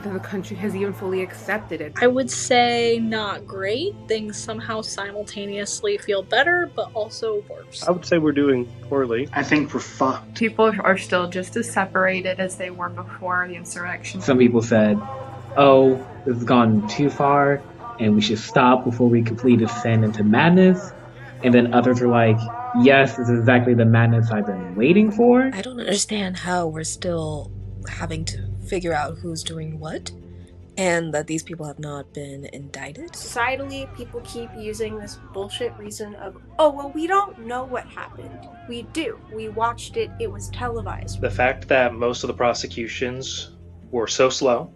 The country has even fully accepted it. I would say not great. Things somehow simultaneously feel better, but also worse. I would say we're doing poorly. I think we're fucked. People are still just as separated as they were before the insurrection. Some people said, oh, this has gone too far and we should stop before we completely descend into madness. And then others are like, yes, this is exactly the madness I've been waiting for. I don't understand how we're still having to figure out who's doing what, and that these people have not been indicted. Societally, people keep using this bullshit reason of, oh, well, we don't know what happened. We do. We watched it. It was televised. The fact that most of the prosecutions were so slow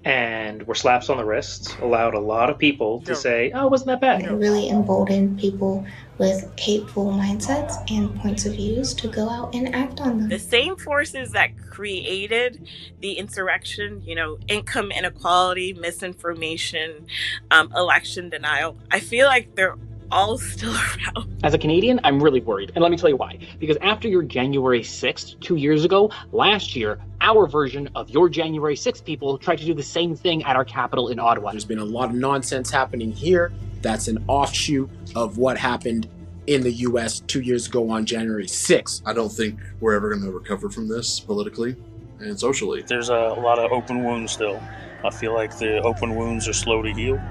and were slaps on the wrists allowed a lot of people to say, oh, it wasn't that bad. It really emboldened people with hateful mindsets and points of views to go out and act on them. The same forces that created the insurrection, income inequality, misinformation, election denial, I feel like they're all still around. As a Canadian, I'm really worried. And let me tell you why. Because after your January 6th, 2 years ago, last year, our version of your January 6th people tried to do the same thing at our capital in Ottawa. There's been a lot of nonsense happening here. That's an offshoot of what happened in the US 2 years ago on January 6th. I don't think we're ever going to recover from this politically and socially. There's a lot of open wounds still. I feel like the open wounds are slow to heal.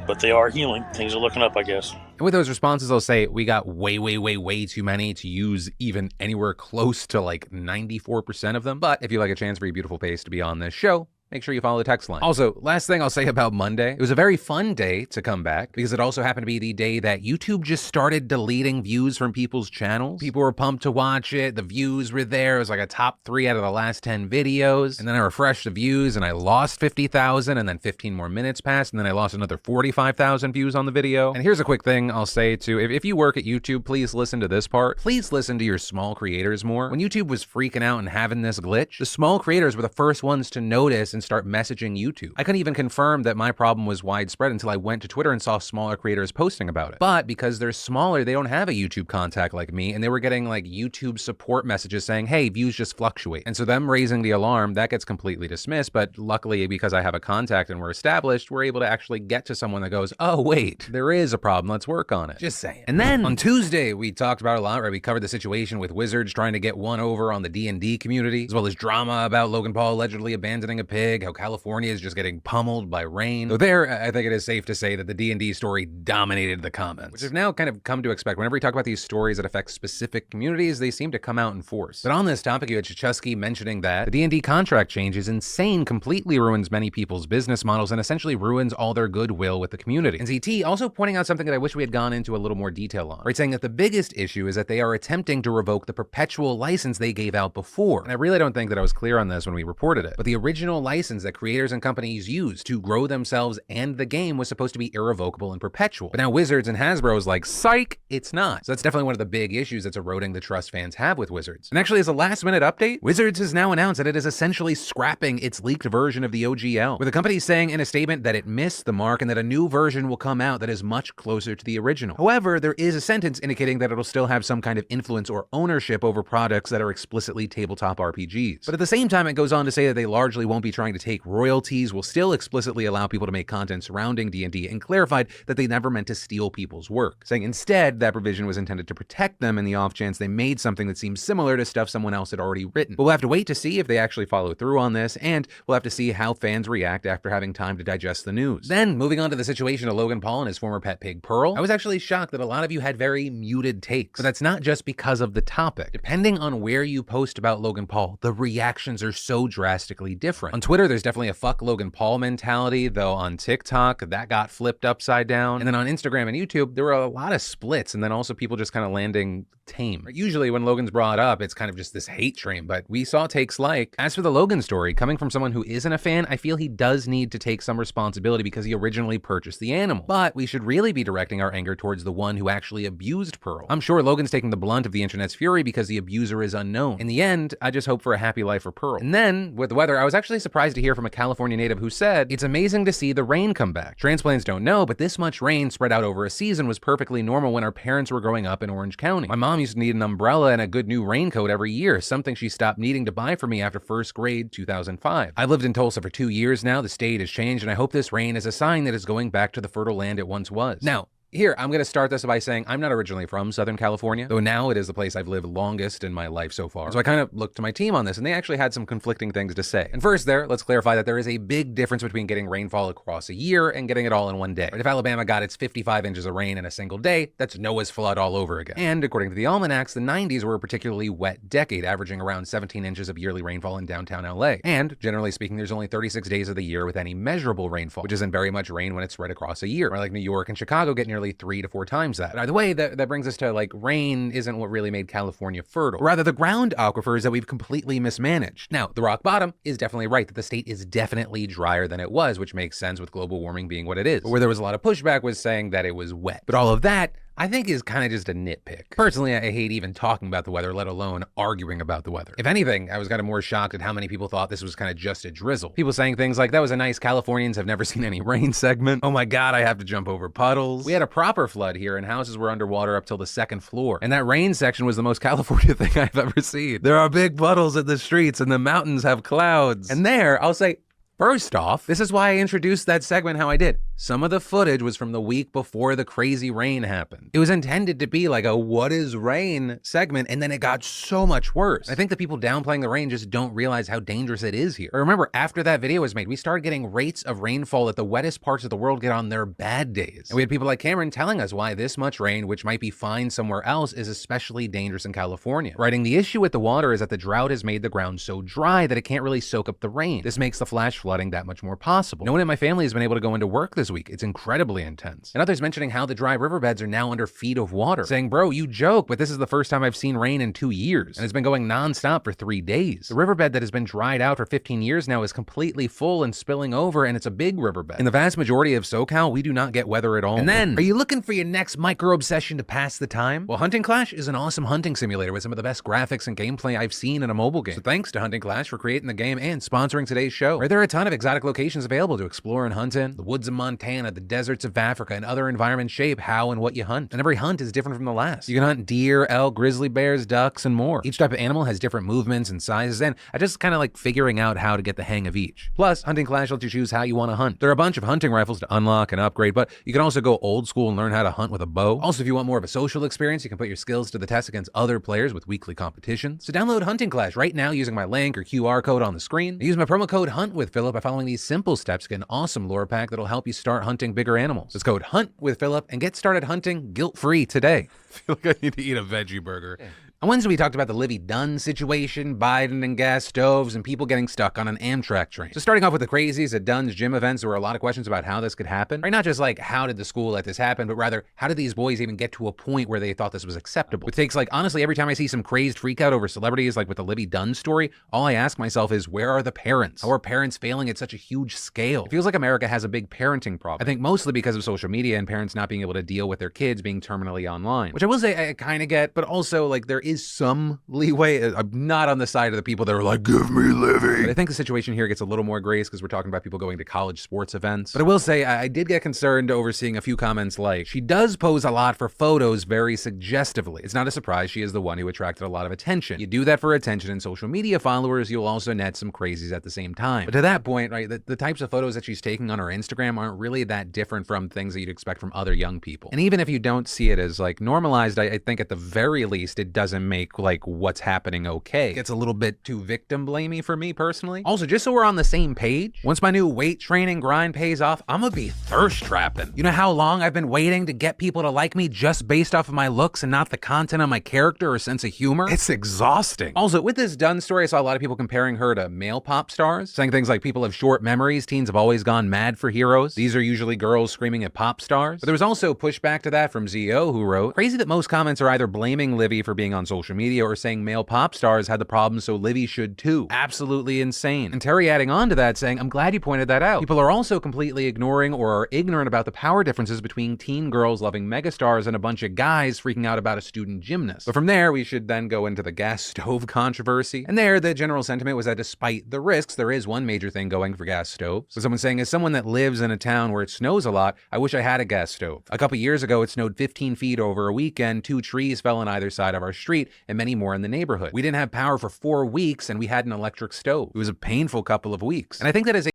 But they are healing. Things are looking up, I guess. And with those responses, they'll say, we got way too many to use even anywhere close to like 94% of them. But if you like a chance for your beautiful face to be on this show, make sure you follow the text line. Also, last thing I'll say about Monday, it was a very fun day to come back because it also happened to be the day that YouTube just started deleting views from people's channels. People were pumped to watch it. The views were there. It was like a top 3 out of the last 10 videos. And then I refreshed the views and I lost 50,000, and then 15 more minutes passed, and then I lost another 45,000 views on the video. And here's a quick thing I'll say too. If you work at YouTube, please listen to this part. Please listen to your small creators more. When YouTube was freaking out and having this glitch, the small creators were the first ones to notice and start messaging YouTube. I couldn't even confirm that my problem was widespread until I went to Twitter and saw smaller creators posting about it. But because they're smaller, they don't have a YouTube contact like me, and they were getting like YouTube support messages saying, hey, views just fluctuate. And so them raising the alarm, that gets completely dismissed. But luckily, because I have a contact and we're established, we're able to actually get to someone that goes, oh, wait, there is a problem. Let's work on it. Just saying. And then on Tuesday, we talked about a lot, right? We covered the situation with Wizards trying to get one over on the D&D community, as well as drama about Logan Paul allegedly abandoning a pig, how California is just getting pummeled by rain. So there, I think it is safe to say that the D&D story dominated the comments, which I've now kind of come to expect. Whenever we talk about these stories that affect specific communities, they seem to come out in force. But on this topic, you had Chachusky mentioning that the D&D contract change is insane, completely ruins many people's business models, and essentially ruins all their goodwill with the community. And ZT also pointing out something that I wish we had gone into a little more detail on, right? Saying that the biggest issue is that they are attempting to revoke the perpetual license they gave out before. And I really don't think that I was clear on this when we reported it, but the original license that creators and companies used to grow themselves and the game was supposed to be irrevocable and perpetual. But now Wizards and Hasbro is like, psych, it's not. So that's definitely one of the big issues that's eroding the trust fans have with Wizards. And actually, as a last minute update, Wizards has now announced that it is essentially scrapping its leaked version of the OGL, with the company saying in a statement that it missed the mark and that a new version will come out that is much closer to the original. However, there is a sentence indicating that it'll still have some kind of influence or ownership over products that are explicitly tabletop RPGs. But at the same time, it goes on to say that they largely won't be trying to take royalties, will still explicitly allow people to make content surrounding D&D, and clarified that they never meant to steal people's work, saying instead that provision was intended to protect them in the off chance they made something that seems similar to stuff someone else had already written. But we'll have to wait to see if they actually follow through on this, and we'll have to see how fans react after having time to digest the news. Then, moving on to the situation of Logan Paul and his former pet pig Pearl, I was actually shocked that a lot of you had very muted takes, but that's not just because of the topic. Depending on where you post about Logan Paul, the reactions are so drastically different. On Twitter, there's definitely a fuck Logan Paul mentality, though on TikTok, that got flipped upside down. And then on Instagram and YouTube, there were a lot of splits, and then also people just kind of landing tame. Usually when Logan's brought up, it's kind of just this hate train, but we saw takes like, as for the Logan story, coming from someone who isn't a fan, I feel he does need to take some responsibility because he originally purchased the animal. But we should really be directing our anger towards the one who actually abused Pearl. I'm sure Logan's taking the blunt of the internet's fury because the abuser is unknown. In the end, I just hope for a happy life for Pearl. And then, with the weather, I was actually surprised surprised to hear from a California native who said, "It's amazing to see the rain come back. Transplants don't know, but this much rain spread out over a season was perfectly normal when our parents were growing up in Orange County. My mom used to need an umbrella and a good new raincoat every year, something she stopped needing to buy for me after first grade 2005. I've lived in Tulsa for 2 years now. The state has changed, and I hope this rain is a sign that it's going back to the fertile land it once was." Now, here, I'm going to start this by saying I'm not originally from Southern California, though now it is the place I've lived longest in my life so far. So I kind of looked to my team on this, and they actually had some conflicting things to say. And first let's clarify that there is a big difference between getting rainfall across a year and getting it all in one day. If Alabama got its 55 inches of rain in a single day, that's Noah's flood all over again. And according to the almanacs, the 90s were a particularly wet decade, averaging around 17 inches of yearly rainfall in downtown LA. And generally speaking, there's only 36 days of the year with any measurable rainfall, which isn't very much rain when it's spread across a year. Or like New York and Chicago get nearly 3 to 4 times that. But either way, that brings us to like rain isn't what really made California fertile. Or rather, the ground aquifers that we've completely mismanaged. Now, the rock bottom is definitely right that the state is definitely drier than it was, which makes sense with global warming being what it is. But where there was a lot of pushback was saying that it was wet. But all of that, I think, is kind of just a nitpick. Personally, I hate even talking about the weather, let alone arguing about the weather. If anything, I was kind of more shocked at how many people thought this was kind of just a drizzle. People saying things like, "That was a nice Californians have never seen any rain segment. Oh my God, I have to jump over puddles." We had a proper flood here and houses were underwater up till the second floor. And that rain section was the most California thing I've ever seen. There are big puddles at the streets and the mountains have clouds. And there, I'll say, first off, this is why I introduced that segment how I did. Some of the footage was from the week before the crazy rain happened. It was intended to be like a "what is rain" segment, and then it got so much worse. I think the people downplaying the rain just don't realize how dangerous it is here. I remember after that video was made, we started getting rates of rainfall that the wettest parts of the world get on their bad days. And we had people like Cameron telling us why this much rain, which might be fine somewhere else, is especially dangerous in California. Writing, "The issue with the water is that the drought has made the ground so dry that it can't really soak up the rain. This makes the flash flooding that much more possible. No one in my family has been able to go into work this week. It's incredibly intense." And others mentioning how the dry riverbeds are now under feet of water, saying, "Bro, you joke, but this is the first time I've seen rain in 2 years, and it's been going nonstop for 3 days. The riverbed that has been dried out for 15 years now is completely full and spilling over, and it's a big riverbed. In the vast majority of SoCal, we do not get weather at all." And then, are you looking for your next micro obsession to pass the time? Well, Hunting Clash is an awesome hunting simulator with some of the best graphics and gameplay I've seen in a mobile game. So thanks to Hunting Clash for creating the game and sponsoring today's show. Where there are a ton of exotic locations available to explore and hunt in. The woods of Montana, the deserts of Africa, and other environments shape how and what you hunt. And every hunt is different from the last. You can hunt deer, elk, grizzly bears, ducks, and more. Each type of animal has different movements and sizes, and I just kind of like figuring out how to get the hang of each. Plus, Hunting Clash lets you choose how you want to hunt. There are a bunch of hunting rifles to unlock and upgrade, but you can also go old school and learn how to hunt with a bow. Also, if you want more of a social experience, you can put your skills to the test against other players with weekly competitions. So download Hunting Clash right now using my link or QR code on the screen. Use my promo code HUNTWITHPhilip by following these simple steps to get an awesome lore pack that'll help you start hunting bigger animals. It's code HUNTWITHPhilip and get started hunting guilt-free today. I feel like I need to eat a veggie burger. Yeah. On Wednesday, we talked about the Livvy Dunne situation, Biden and gas stoves, and people getting stuck on an Amtrak train. So starting off with the crazies at Dunne's gym events, there were a lot of questions about how this could happen. Right? Not just like, how did the school let this happen, but rather, how did these boys even get to a point where they thought this was acceptable? It takes, like, honestly, every time I see some crazed freakout over celebrities, like with the Livvy Dunne story, all I ask myself is, where are the parents? How are parents failing at such a huge scale? It feels like America has a big parenting problem. I think mostly because of social media and parents not being able to deal with their kids being terminally online. Which I will say I kind of get, but also, like, there is some leeway. I'm not on the side of the people that are like, give me Livvy. But I think the situation here gets a little more grace because we're talking about people going to college sports events. But I will say, I did get concerned over seeing a few comments like, she does pose a lot for photos very suggestively. It's not a surprise she is the one who attracted a lot of attention. You do that for attention and social media followers, you'll also net some crazies at the same time. But to that point, right, the types of photos that she's taking on her Instagram aren't really that different from things that you'd expect from other young people. And even if you don't see it as like normalized, I think at the very least, it doesn't make like what's happening okay. It's a little bit too victim blamey for me personally. Also, just so we're on the same page, once my new weight training grind pays off, I'm gonna be thirst trapping. You know how long I've been waiting to get people to like me just based off of my looks and not the content of my character or sense of humor? It's exhausting. Also, with this Dunne story, I saw a lot of people comparing her to male pop stars, saying things like people have short memories, teens have always gone mad for heroes. These are usually girls screaming at pop stars. But there was also pushback to that from ZO, who wrote, crazy that most comments are either blaming Livvy for being on social media or saying male pop stars had the problem, so Livvy should too. Absolutely insane. And Terry adding on to that saying, I'm glad you pointed that out. People are also completely ignoring or are ignorant about the power differences between teen girls loving megastars and a bunch of guys freaking out about a student gymnast. But from there, we should then go into the gas stove controversy. And there, the general sentiment was that despite the risks, there is one major thing going for gas stoves. So someone saying, as someone that lives in a town where it snows a lot, I wish I had a gas stove. A couple years ago, it snowed 15 feet over a weekend, 2 trees fell on either side of our street, and many more in the neighborhood. We didn't have power for 4 weeks, and we had an electric stove. It was a painful couple of weeks. And I think that as a